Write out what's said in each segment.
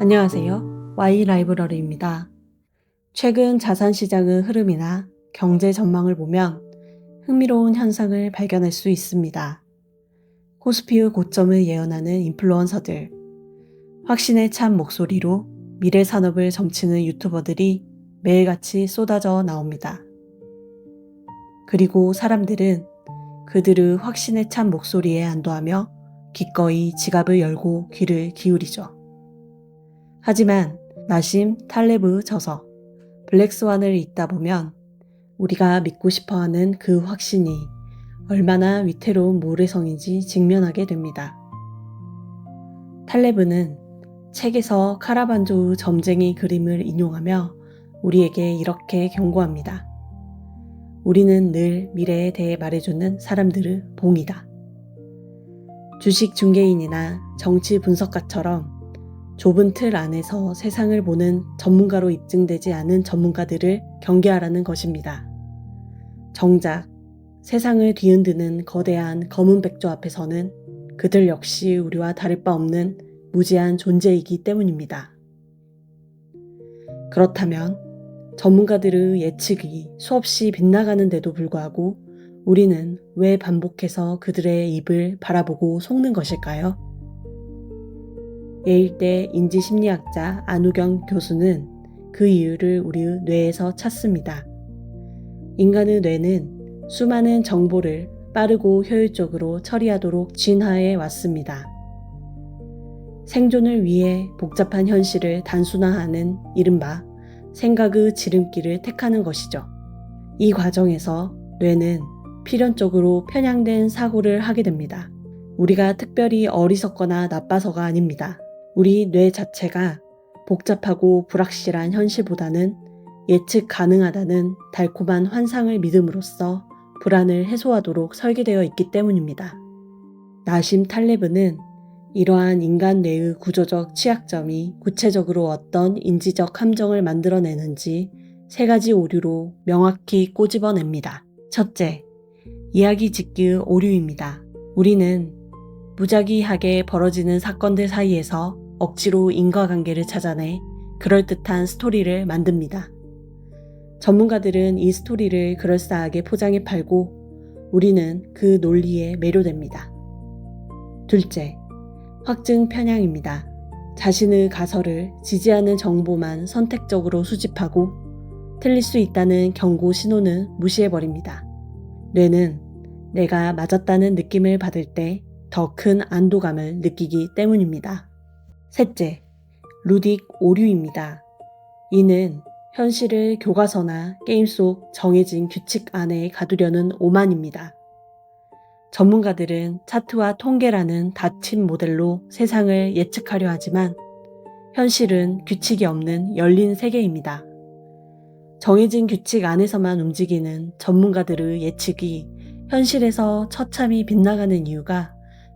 안녕하세요. Y 라이브러리입니다. 최근 자산 시장의 흐름이나 경제 전망을 보면 흥미로운 현상을 발견할 수 있습니다. 코스피의 고점을 예언하는 인플루언서들, 확신에 찬 목소리로 미래 산업을 점치는 유튜버들이 매일같이 쏟아져 나옵니다. 그리고 사람들은 그들의 확신에 찬 목소리에 안도하며 기꺼이 지갑을 열고 귀를 기울이죠. 하지만 나심 탈레브의 저서 블랙스완을 읽다 보면 우리가 믿고 싶어하는 그 확신이 얼마나 위태로운 모래성인지 직면하게 됩니다. 탈레브는 책에서 카라반조의 점쟁이 그림을 인용하며 우리에게 이렇게 경고합니다. 우리는 늘 미래에 대해 말해주는 사람들의 봉이다. 주식 중개인이나 정치 분석가처럼 좁은 틀 안에서 세상을 보는 전문가로 입증되지 않은 전문가들을 경계하라는 것입니다. 정작 세상을 뒤흔드는 거대한 검은 백조 앞에서는 그들 역시 우리와 다를 바 없는 무지한 존재이기 때문입니다. 그렇다면 전문가들의 예측이 수없이 빗나가는데도 불구하고 우리는 왜 반복해서 그들의 입을 바라보고 속는 것일까요? 예일대 인지심리학자 안우경 교수는 그 이유를 우리의 뇌에서 찾습니다. 인간의 뇌는 수많은 정보를 빠르고 효율적으로 처리하도록 진화해 왔습니다. 생존을 위해 복잡한 현실을 단순화하는 이른바 생각의 지름길을 택하는 것이죠. 이 과정에서 뇌는 필연적으로 편향된 사고를 하게 됩니다. 우리가 특별히 어리석거나 나빠서가 아닙니다. 우리 뇌 자체가 복잡하고 불확실한 현실보다는 예측 가능하다는 달콤한 환상을 믿음으로써 불안을 해소하도록 설계되어 있기 때문입니다. 나심 탈레브는 이러한 인간 뇌의 구조적 취약점이 구체적으로 어떤 인지적 함정을 만들어내는지 세 가지 오류로 명확히 꼬집어냅니다. 첫째, 이야기 짓기의 오류입니다. 우리는 무작위하게 벌어지는 사건들 사이에서 억지로 인과관계를 찾아내 그럴듯한 스토리를 만듭니다. 전문가들은 이 스토리를 그럴싸하게 포장해 팔고 우리는 그 논리에 매료됩니다. 둘째, 확증 편향입니다. 자신의 가설을 지지하는 정보만 선택적으로 수집하고 틀릴 수 있다는 경고 신호는 무시해버립니다. 뇌는 내가 맞았다는 느낌을 받을 때 더 큰 안도감을 느끼기 때문입니다. 셋째, 루딕 오류입니다. 이는 현실을 교과서나 게임 속 정해진 규칙 안에 가두려는 오만입니다. 전문가들은 차트와 통계라는 닫힌 모델로 세상을 예측하려 하지만 현실은 규칙이 없는 열린 세계입니다. 정해진 규칙 안에서만 움직이는 전문가들의 예측이 현실에서 처참히 빗나가는 이유가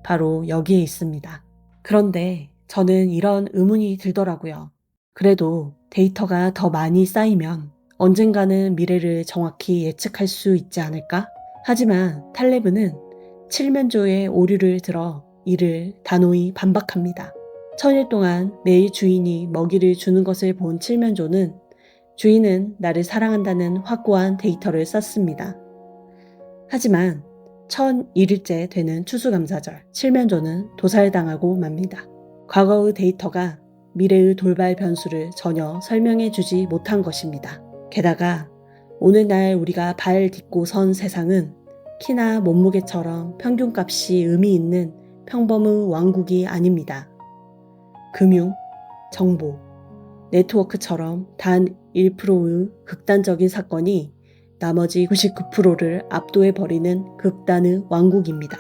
바로 여기에 있습니다. 그런데 저는 이런 의문이 들더라고요. 그래도 데이터가 더 많이 쌓이면 언젠가는 미래를 정확히 예측할 수 있지 않을까? 하지만 탈레브는 칠면조의 오류를 들어 이를 단호히 반박합니다. 1000일 동안 매일 주인이 먹이를 주는 것을 본 칠면조는 주인은 나를 사랑한다는 확고한 데이터를 쌓습니다. 하지만 1001일째 되는 추수감사절, 칠면조는 도살당하고 맙니다. 과거의 데이터가 미래의 돌발 변수를 전혀 설명해 주지 못한 것입니다. 게다가 오늘날 우리가 발 딛고 선 세상은 키나 몸무게처럼 평균값이 의미 있는 평범의 왕국이 아닙니다. 금융, 정보, 네트워크처럼 단 1%의 극단적인 사건이 나머지 99%를 압도해버리는 극단의 왕국입니다.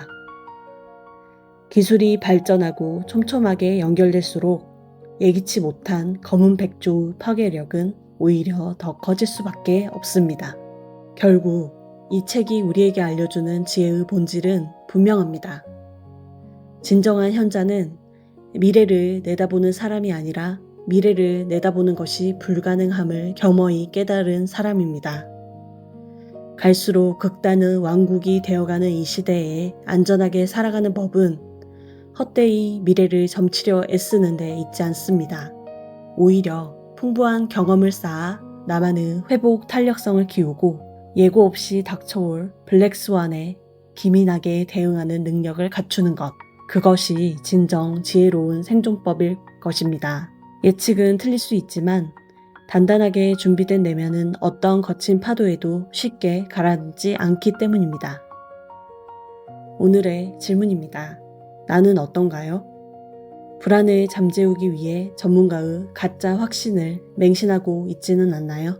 기술이 발전하고 촘촘하게 연결될수록 예기치 못한 검은 백조의 파괴력은 오히려 더 커질 수밖에 없습니다. 결국 이 책이 우리에게 알려주는 지혜의 본질은 분명합니다. 진정한 현자는 미래를 내다보는 사람이 아니라 미래를 내다보는 것이 불가능함을 겸허히 깨달은 사람입니다. 갈수록 극단의 왕국이 되어가는 이 시대에 안전하게 살아가는 법은 헛되이 미래를 점치려 애쓰는 데 있지 않습니다. 오히려 풍부한 경험을 쌓아 나만의 회복 탄력성을 키우고 예고 없이 닥쳐올 블랙스완에 기민하게 대응하는 능력을 갖추는 것. 그것이 진정 지혜로운 생존법일 것입니다. 예측은 틀릴 수 있지만 단단하게 준비된 내면은 어떤 거친 파도에도 쉽게 가라앉지 않기 때문입니다. 오늘의 질문입니다. 나는 어떤가요? 불안을 잠재우기 위해 전문가의 가짜 확신을 맹신하고 있지는 않나요?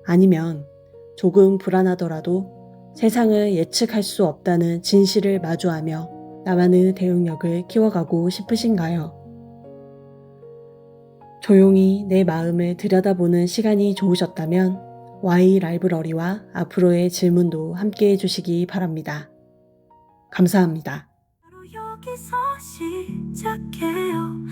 아니면 조금 불안하더라도 세상을 예측할 수 없다는 진실을 마주하며 나만의 대응력을 키워가고 싶으신가요? 조용히 내 마음을 들여다보는 시간이 좋으셨다면 Y 라이브러리와 앞으로의 질문도 함께 해주시기 바랍니다. 감사합니다. 바로 여기서 시작해요.